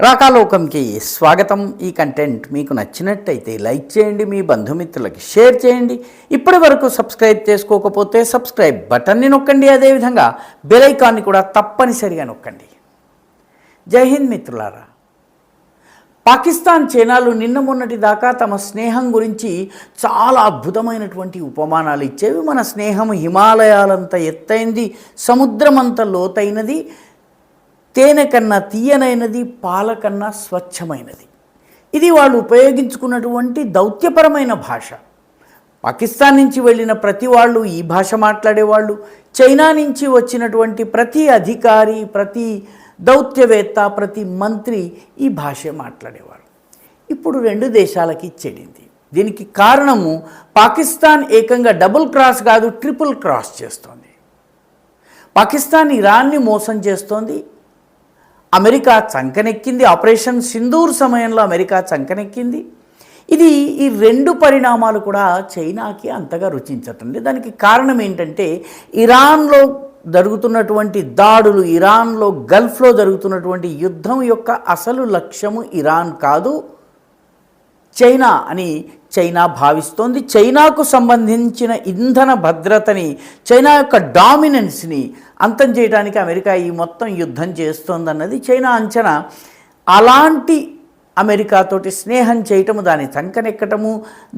రాకాలోకంకి స్వాగతం. ఈ కంటెంట్ మీకు నచ్చినట్టయితే లైక్ చేయండి, మీ బంధుమిత్రులకి షేర్ చేయండి. ఇప్పటి వరకు సబ్స్క్రైబ్ చేసుకోకపోతే సబ్స్క్రైబ్ బటన్ని నొక్కండి. అదేవిధంగా బెల్ ఐకాన్ని కూడా తప్పనిసరిగా నొక్కండి. జై హింద్ మిత్రులారా. పాకిస్తాన్ చైనాలు నిన్న మొన్నటి దాకా తమ స్నేహం గురించి చాలా అద్భుతమైనటువంటి ఉపమానాలు ఇచ్చేవి. మన స్నేహం హిమాలయాలంత ఎత్తైంది, సముద్రమంత లోతైనది, తేనె కన్నా తీయనైనది, పాల కన్నా స్వచ్ఛమైనది. ఇది వాళ్ళు ఉపయోగించుకున్నటువంటి దౌత్యపరమైన భాష. పాకిస్తాన్ నుంచి వెళ్ళిన ప్రతి వాళ్ళు ఈ భాష మాట్లాడేవాళ్ళు. చైనా నుంచి వచ్చినటువంటి ప్రతి అధికారి, ప్రతి దౌత్యవేత్త, ప్రతి మంత్రి ఈ భాష మాట్లాడేవారు. ఇప్పుడు రెండు దేశాలకి చెడింది. దీనికి కారణము పాకిస్తాన్ ఏకంగా డబుల్ క్రాస్ కాదు, ట్రిపుల్ క్రాస్ చేస్తోంది. పాకిస్తాన్ ఇరాన్ని మోసం చేస్తోంది. అమెరికా చంకనెక్కింది. ఆపరేషన్ సింధూర్ సమయంలో అమెరికా చంకనెక్కింది. ఈ రెండు పరిణామాలు కూడా చైనాకి అంతగా రుచించటం లేదు. దానికి కారణం ఏంటంటే ఇరాన్లో జరుగుతున్నటువంటి దాడులు, ఇరాన్లో గల్ఫ్లో జరుగుతున్నటువంటి యుద్ధం యొక్క అసలు లక్ష్యము ఇరాన్ కాదు, చైనా అని చైనా భావిస్తోంది. చైనాకు సంబంధించిన ఇంధన భద్రతని, చైనా యొక్క డామినెన్స్ని అంతం చేయడానికి అమెరికా ఈ మొత్తం యుద్ధం చేస్తోందన్నది చైనా అంచనా. అలాంటి అమెరికాతోటి స్నేహం చేయటము, దాని చంకనెక్కటము,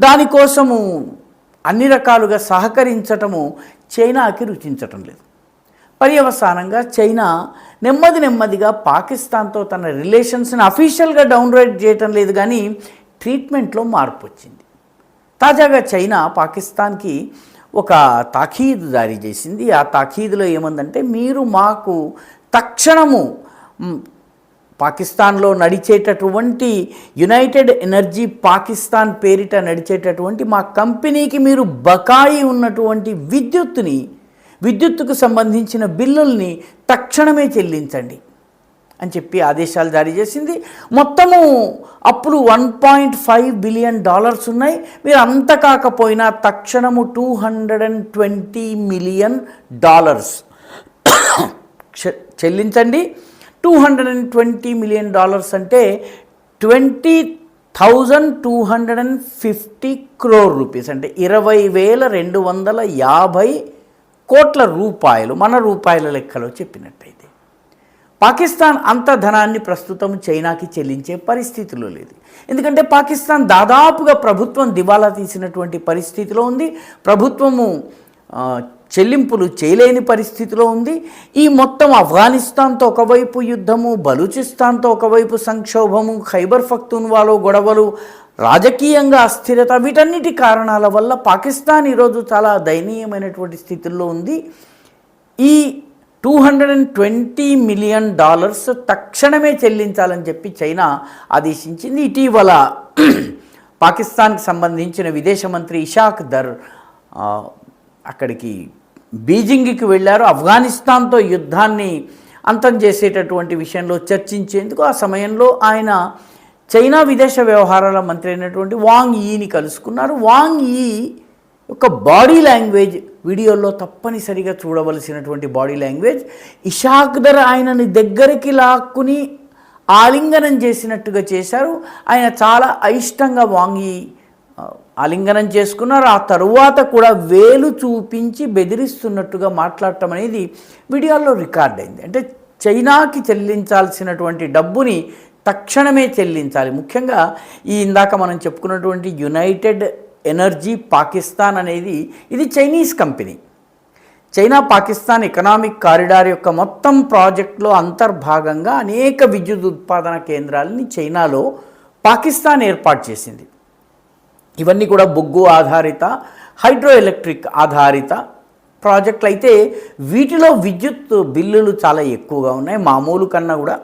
దానికోసము అన్ని రకాలుగా సహకరించటము చైనాకి రుచించటం లేదు. పర్యవసానంగా చైనా నెమ్మదిగా పాకిస్తాన్తో తన రిలేషన్స్ని అఫీషియల్గా డౌన్గ్రేడ్ చేయటం లేదు, కానీ ట్రీట్మెంట్లో మార్పు వచ్చింది. తాజాగా చైనా పాకిస్తాన్కి ఒక తాఖీదు జారీ చేసింది. ఆ తాఖీదులో ఏముందంటే, మీరు మాకు తక్షణము పాకిస్తాన్లో నడిచేటటువంటి యునైటెడ్ ఎనర్జీ పాకిస్తాన్ పేరిట నడిచేటటువంటి మా కంపెనీకి మీరు బకాయి ఉన్నటువంటి విద్యుత్తుకు సంబంధించిన బిల్లుల్ని తక్షణమే చెల్లించండి అని చెప్పి ఆదేశాలు జారీ చేసింది. మొత్తము అప్పులు $1.5 బిలియన్ ఉన్నాయి. మీరు అంత కాకపోయినా తక్షణము $220 మిలియన్ చెల్లించండి. $220 మిలియన్ అంటే 20,250 crore రూపీస్, అంటే 20,250 కోట్ల రూపాయలు, మన రూపాయల లెక్కలో చెప్పినట్టయితే. పాకిస్తాన్ అంత ధనాన్ని ప్రస్తుతం చైనాకి చెల్లించే పరిస్థితిలో లేదు. ఎందుకంటే పాకిస్తాన్ దాదాపుగా ప్రభుత్వం దివాలా తీసినటువంటి పరిస్థితిలో ఉంది. ప్రభుత్వము చెల్లింపులు చేయలేని పరిస్థితిలో ఉంది. ఈ మొత్తం ఆఫ్ఘనిస్తాన్తో ఒకవైపు యుద్ధము, బలూచిస్తాన్తో ఒకవైపు సంక్షోభము, ఖైబర్ పఖ్తూన్వాలో గొడవలు, రాజకీయంగా అస్థిరత, వీటన్నిటి కారణాల వల్ల పాకిస్తాన్ ఈరోజు చాలా దయనీయమైనటువంటి స్థితిలో ఉంది. ఈ $220 మిలియన్ తక్షణమే చెల్లించాలని చెప్పి చైనా ఆదేశించింది. ఇటీవల పాకిస్తాన్కి సంబంధించిన విదేశ మంత్రి ఇషాక్ దర్ అక్కడికి బీజింగ్కి వెళ్ళారు. ఆఫ్ఘనిస్తాన్తో యుద్ధాన్ని అంతం చేసేటటువంటి విషయంలో చర్చించేందుకు. ఆ సమయంలో ఆయన చైనా విదేశ వ్యవహారాల మంత్రి అయినటువంటి వాంగ్ యీని కలుసుకున్నారు. వాంగ్ యీ యొక్క బాడీ లాంగ్వేజ్ వీడియోలో తప్పనిసరిగా చూడవలసినటువంటి బాడీ లాంగ్వేజ్. ఇషాక్ దర్ ఆయనని దగ్గరికి లాక్కుని ఆలింగనం చేసినట్టుగా చేశారు. ఆయన చాలా అయిష్టంగా వాంగ్ యీ ఆలింగనం చేసుకున్నారు. ఆ తరువాత కూడా వేలు చూపించి బెదిరిస్తున్నట్టుగా మాట్లాడటం అనేది వీడియోలో రికార్డ్ అయింది. అంటే చైనాకి చెల్లించాల్సినటువంటి డబ్బుని తక్షణమే చెల్లించాలి. ముఖ్యంగా ఇందాక మనం చెప్పుకున్నటువంటి యునైటెడ్ ఎనర్జీ పాకిస్తాన్ అనేది ఇది Chinese company. China Pakistan economic corridor యొక్క మొత్తం ప్రాజెక్టులో అంతర్భాగంగా అనేక విద్యుత్ ఉత్పాదన కేంద్రాలని చైనాలో పాకిస్తాన్ ఏర్పాటు చేసింది. ఇవన్నీ కూడా బొగ్గు ఆధారిత, హైడ్రో ఎలక్ట్రిక్ ఆధారిత ప్రాజెక్టులు అయితే వీటిలో విద్యుత్ బిల్లులు చాలా ఎక్కువగా ఉన్నాయి. మామూలు కన్నా కూడా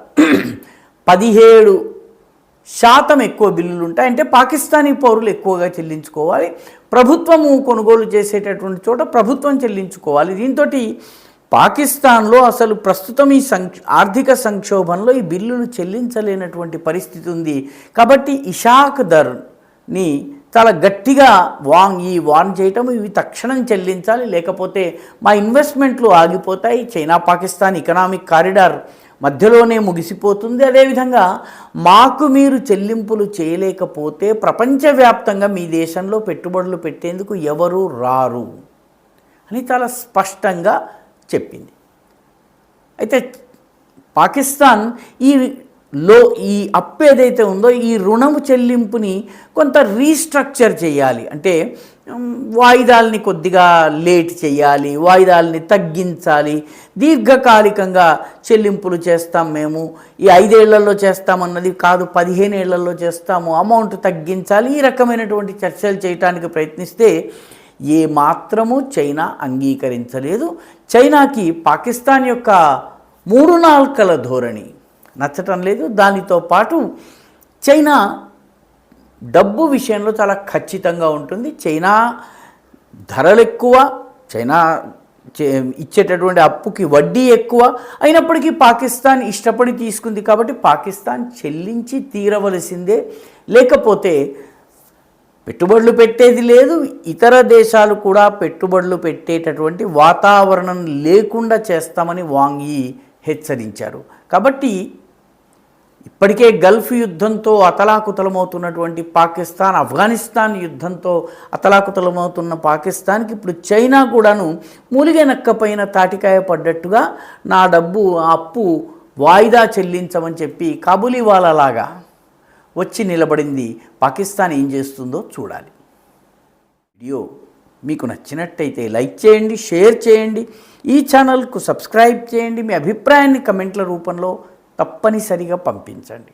17% ఎక్కువ బిల్లులు ఉంటాయి. అంటే పాకిస్తానీ పౌరులు ఎక్కువగా చెల్లించుకోవాలి. ప్రభుత్వము కొనుగోలు చేసేటటువంటి చోట ప్రభుత్వం చెల్లించుకోవాలి. దీంతో పాకిస్తాన్లో అసలు ప్రస్తుతం ఈ ఆర్థిక సంక్షోభంలో ఈ బిల్లులు చెల్లించలేనటువంటి పరిస్థితి ఉంది. కాబట్టి ఇషాక్ దర్ని చాలా గట్టిగా వార్న్ చేయటం, ఇవి తక్షణం చెల్లించాలి, లేకపోతే మా ఇన్వెస్ట్మెంట్లు ఆగిపోతాయి, చైనా పాకిస్తాన్ ఎకనామిక్ కారిడార్ మధ్యలోనే ముగిసిపోతుంది. అదేవిధంగా మాకు మీరు చెల్లింపులు చేయలేకపోతే ప్రపంచవ్యాప్తంగా మీ దేశంలో పెట్టుబడులు పెట్టేందుకు ఎవరు రారు అని చాలా స్పష్టంగా చెప్పింది. అయితే పాకిస్తాన్ ఈ అప్పు ఏదైతే ఉందో ఈ రుణము చెల్లింపుని కొంత రీస్ట్రక్చర్ చేయాలి, అంటే వాయిదాలని కొద్దిగా లేట్ చేయాలి, వాయిదాలని తగ్గించాలి, దీర్ఘకాలికంగా చెల్లింపులు చేస్తాం, మేము ఈ 5 ఏళ్లలో చేస్తామన్నది కాదు 15 ఏళ్లలో చేస్తాము, అమౌంట్ తగ్గించాలి, ఈ రకమైనటువంటి చర్చలు చేయడానికి ప్రయత్నిస్తే ఏ మాత్రము చైనా అంగీకరించలేదు. చైనాకి పాకిస్తాన్ యొక్క 3 నాల్కల ధోరణి నచ్చటం లేదు. దానితో పాటు చైనా డబ్బు విషయంలో చాలా ఖచ్చితంగా ఉంటుంది. చైనా ధరలు ఎక్కువ, చైనా ఇచ్చేటటువంటి అప్పుకి వడ్డీ ఎక్కువ అయినప్పటికీ పాకిస్తాన్ ఇష్టపడి తీసుకుంది కాబట్టి పాకిస్తాన్ చెల్లించి తీరవలసిందే, లేకపోతే పెట్టుబడులు పెట్టేది లేదు, ఇతర దేశాలు కూడా పెట్టుబడులు పెట్టేటటువంటి వాతావరణం లేకుండా చేస్తామని వాంగ్ యీ హెచ్చరించారు. కాబట్టి ఇప్పటికే గల్ఫ్ యుద్ధంతో అతలాకుతలమవుతున్నటువంటి పాకిస్తాన్, ఆఫ్ఘనిస్తాన్ యుద్ధంతో అతలాకుతలమవుతున్న పాకిస్తాన్కి ఇప్పుడు చైనా కూడాను మూలిగే నక్కపైన తాటికాయ పడ్డట్టుగా నా డబ్బు అప్పు వాయిదా చెల్లించమని చెప్పి కాబూలీవాలాలాగా వచ్చి నిలబడింది. పాకిస్తాన్ ఏం చేస్తుందో చూడాలి. వీడియో మీకు నచ్చినట్టయితే లైక్ చేయండి, షేర్ చేయండి, ఈ ఛానల్కు సబ్స్క్రైబ్ చేయండి, మీ అభిప్రాయాన్ని కమెంట్ల రూపంలో తప్పనిసరిగా పంపించండి.